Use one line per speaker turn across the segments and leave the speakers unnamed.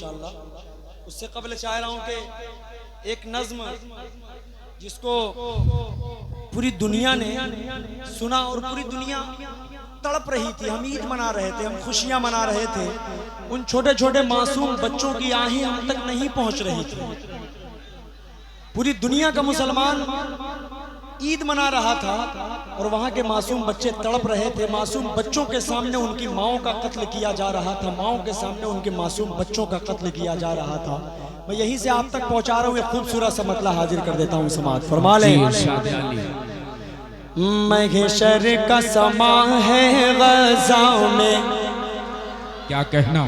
انشاءاللہ. اس سے قبل چاہ رہا ہوں کہ ایک نظم جس کو پوری دنیا نے سنا اور پوری دنیا تڑپ رہی تھی. ہم عید منا رہے تھے, ہم خوشیاں منا رہے تھے, ان چھوٹے چھوٹے معصوم بچوں کی آہیں ہم تک نہیں پہنچ رہی تھی. پوری دنیا کا مسلمان عید منا رہا تھا اور وہاں کے معصوم بچے تڑپ رہے تھے. معصوم بچوں کے سامنے ان کی ماؤں کا قتل کیا جا رہا تھا, ماؤں کے سامنے ان کے معصوم بچوں کا قتل کیا جا رہا تھا. میں یہیں سے آپ تک پہنچا رہا ہوں, ایک خوبصورت سا مطلع حاضر کر دیتا ہوں. سماعت فرما لیں. محشر کا سما ہے غزہ میں,
کیا کہنا,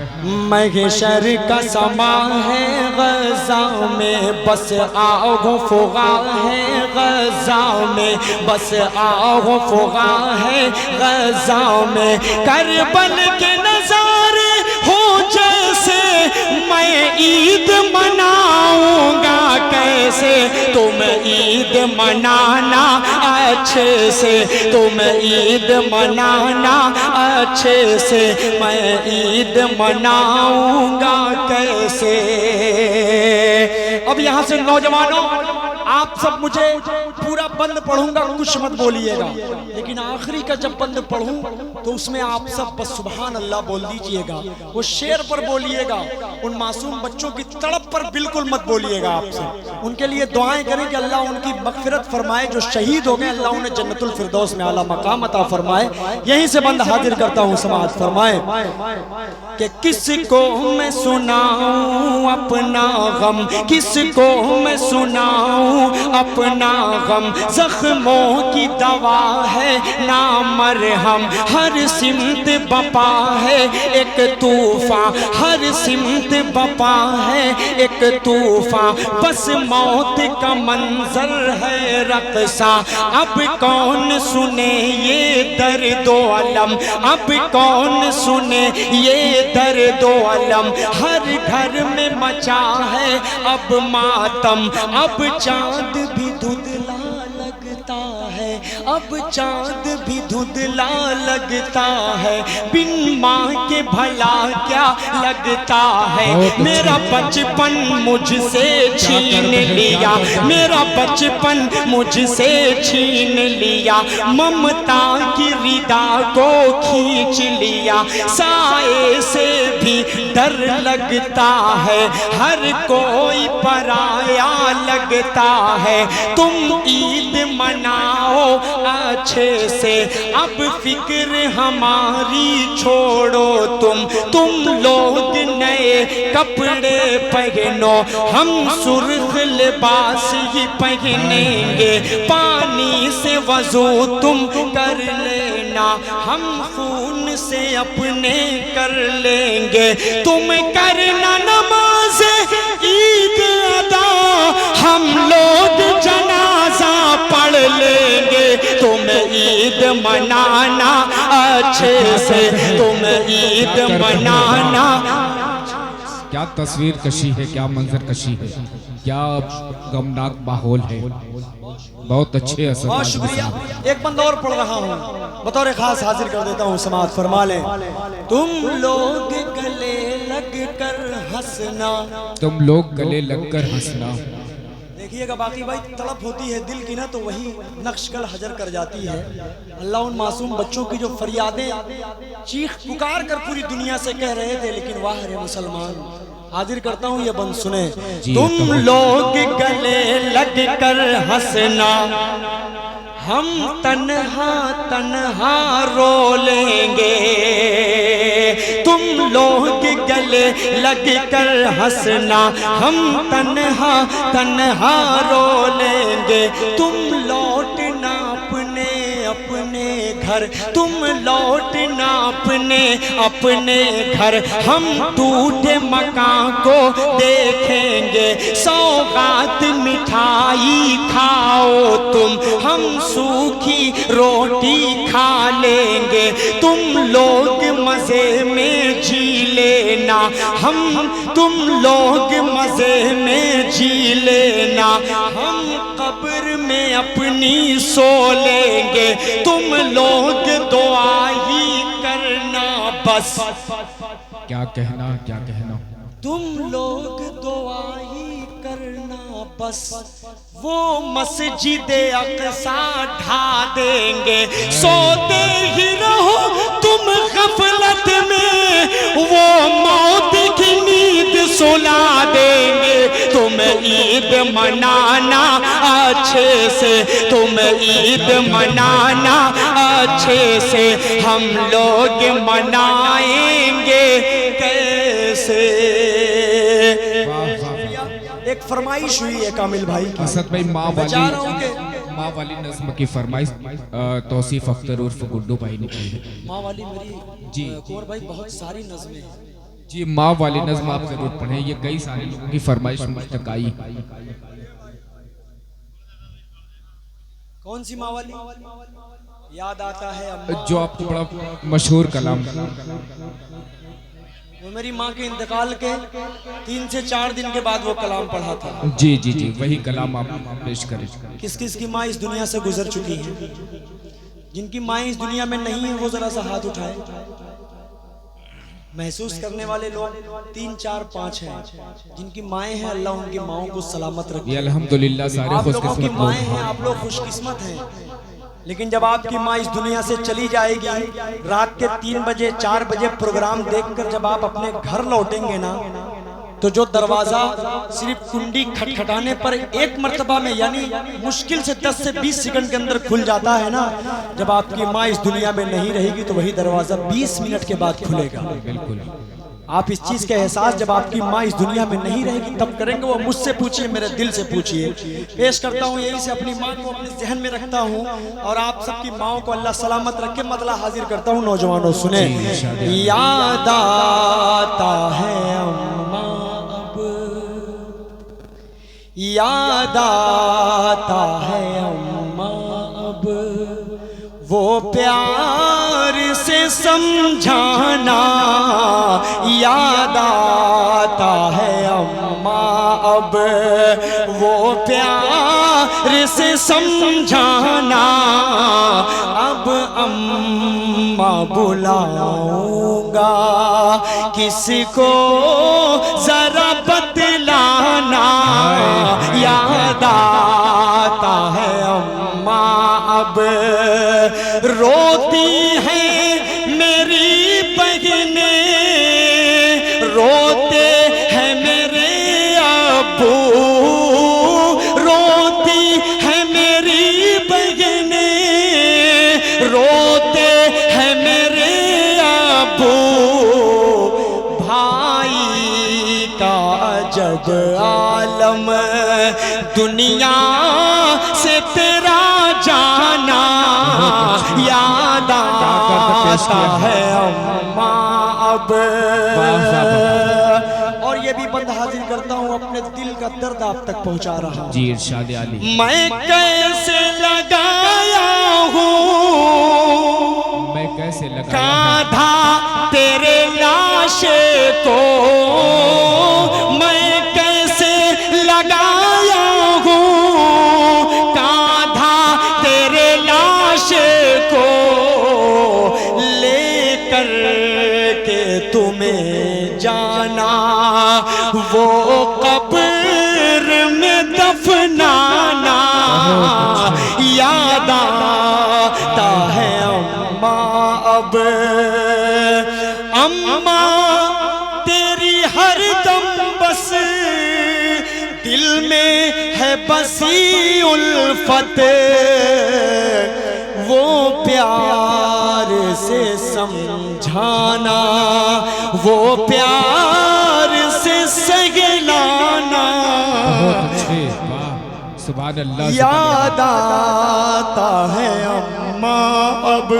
محشر کا سما ہے غزہ میں, بس آگ فغا ہے غزہ میں, بس آگ فغا ہے غزہ میں. کربل کے نظارے ہو جیسے, میں عید مناؤں گا کیسے, تم عید منانا اچھے سے, تم عید منانا اچھے سے, میں عید مناؤں گا کیسے. اب یہاں سے نوجوانوں آپ سب مجھے پورا بند پڑھوں گا, کچھ مت بولیے گا, لیکن آخری کا جب بند پڑھوں تو اس میں آپ سب بس سبحان اللہ بول دیجئے گا. وہ شعر پر بولیے گا, ان معصوم بچوں کی تڑپ پر بالکل مت بولیے گا. آپ سے ان کے لیے دعائیں کریں کہ اللہ ان کی مغفرت فرمائے, جو شہید ہو گئے اللہ انہیں جنت الفردوس میں اعلیٰ مقام عطا فرمائے. یہیں سے بند حاضر کرتا ہوں. سماعت فرمائے کہ کس کو میں سناؤں اپنا غم, کس کو میں سناؤں اپنا غم, زخموں کی دوا ہے نا مرہم, ہر سمت بپا ہے ایک طوفان, ہر سمت بپا ہے ایک طوفان, بس موت کا منظر ہے رقصہ. اب کون سنے یہ درد و علم, اب کون سنے یہ درد و علم, ہر گھر میں مچا ہے اب ماتم. اب چاند بھی دھندلا لگتا ہے, اب چاند بھی دھندلا لگتا ہے, بن ماں کے بھلا کیا لگتا ہے. میرا بچپن مجھ سے چھین لیا, میرا بچپن مجھ سے چھین لیا, ممتا کی ردا کو کھینچ لیا. سائے سے بھی ڈر لگتا ہے, ہر کوئی پرایا لگتا ہے. تم عید مناؤ اچھے سے, اب فکر ہماری چھوڑو تم لوگ نئے کپڑے پہنو, ہم سرخ لباس ہی پہنیں گے. پانی سے وضو تم کر لینا, ہم خون سے اپنے کر لیں گے. تم کرنا نماز عید ادا, ہم لوگ جنازہ پڑھ لیں گے. تم عید منانا اچھے سے, تم عید منانا.
کیا تصویر کشی ہے, کیا منظر کشی ہے, کیا غمناک ماحول ہے. بہت اچھے اثر.
بہت شکریہ. ایک بند اور پڑھ رہا ہوں, بطور خاص حاضر کر دیتا ہوں. سماعت فرما لیں. تم لوگ گلے لگ کر ہنسنا,
تم لوگ گلے لگ کر ہنسنا.
دیکھیے گا باقی بھائی تڑپ ہوتی ہے دل کی نا, تو وہی نقش کل حجر کر جاتی ہے. اللہ ان معصوم بچوں کی جو فریادیں چیخ پکار کر پوری دنیا سے کہہ رہے تھے, لیکن واہ رے مسلمان. حاضر کرتا ہوں یہ بند سنیں. تم لوگ گلے لگ کر ہنسنا, ہم تنہا تنہا رو لیں گے. تم لوگ گلے لگ کر ہنسنا, ہم تنہا تنہا رو لیں گے. تم لوٹنا اپنے گھر, تم لوٹنا اپنے گھر, ہم ٹوٹے مکان کو دیکھیں گے. سوغات مٹھائی کھاؤ تم, ہم سوکھی روٹی کھا لیں گے. تم لوگ مزے میں جی لینا, تم لوگ مزے میں جی لینا, ہم قبر میں اپنی سو لیں گے. تم لوگ دعا ہی کرنا بس.
کیا کہنا, کیا کہنا.
تم لوگ دعا ہی کرنا بس وہ مسجد اقصی ڈھا دیں گے، سوتے ہی رہو تم غفلت میں وہ موت کی نیند سلا دیں گے، تم عید منانا اچھے سے، تم عید منانا اچھے سے، ہم لوگ منائیں گے کیسے؟ ایک فرمائش ہوئی ہے کامل بھائی کی،
اسد بھائی ماں والی نظم کی فرمائش توصیف اختر عرف گڈو بھائی نے کی ہے۔
ماں والی میری
جی
کور بھائی بہت ساری نظمیں ہیں
جی، ماں والی نظم آپ ضرور پڑھیں، یہ کئی سارے لوگوں کی فرمائش مجھ تک آئی۔
کون سی ماں والی؟ یاد آتا ہے اماں،
جو آپ کو بڑا مشہور کلام،
وہ میری ماں کے انتقال کے 3 سے 4 دن کے بعد وہ کلام پڑھا تھا۔
جی جی جی، وہی کلام آپ پیش کریں۔
کس کس کی ماں اس دنیا سے گزر چکی ہیں؟ جن کی مائیں اس دنیا میں نہیں ہیں وہ ذرا سا ہاتھ اٹھائے۔ محسوس کرنے والے لوگ 3 4 5 ہیں جن کی مائیں ہیں، اللہ ان کی ماؤں کو سلامت رکھے۔
یہ الحمدللہ سارے
آپ
خوش
لوگوں کی
قسمت
مائیں
لوگ
ہیں، آپ لوگ خوش قسمت ہیں، لیکن جب آپ کی ماں اس دنیا سے چلی جائے گی، رات کے 3 بجے 4 بجے پروگرام دیکھ کر جب آپ اپنے گھر لوٹیں گے نا، تو جو دروازہ صرف کنڈی کھٹکھٹانے پر ایک مرتبہ میں یعنی مشکل سے 10 سے 20 سیکنڈ کے اندر کھل جاتا ہے نا، جب آپ کی ماں اس دنیا میں نہیں رہے گی تو وہی دروازہ 20 منٹ کے بعد کھلے گا۔
بالکل،
آپ اس چیز کا احساس جب آپ کی ماں اس دنیا میں نہیں رہے گی تب کریں گے، وہ مجھ سے پوچھئے، میرے دل سے پوچھئے۔ پیش کرتا ہوں یہی سے اپنی ماں کو اپنے ذہن میں رکھتا ہوں، اور آپ سب کی ماں کو اللہ سلامت رکھے، مطلع حاضر کرتا ہوں۔ نوجوانوں سنیں، یاد آتا ہے اماں اب، یاد آتا ہے اماں اب، وہ پیار سے سمجھانا، یاد آتا ہے اماں اب، وہ پیار سے سمجھانا، اب اماں بلاؤں گا کس کو ذرا بتلانا، یاد آتا ہے اماں اب، روتی ہیں میری بہنیں، روتے ہیں میرے ابو، روتی ہیں میری بہنیں، روتے ہیں میرے ابو، بھائی کا جب عالم دنیا سے تیرا جانا، یاد آتا ہے اماں اب۔ اور یہ بھی بند حاضر کرتا ہوں، اپنے دل کا درد آپ تک پہنچا رہا ہوں۔
جی ارشاد عالی،
میں کیسے لگایا ہوں،
میں کیسے لگایا
کاندھا تیرے لاشے کو، میں کیسے لگایا ہوں کاندھا تیرے لاشے کو، لے کر کے تمہیں جانا وہ قبر میں دفنانا، یاد آتا ہے اماں اب، اماں تیری ہر دم بس دل میں ہے بسی الفت، وہ پیار سے سمجھانا، وہ پیار سے سہلانا،
سبحان اللہ،
یاد آتا ہے اماں اب،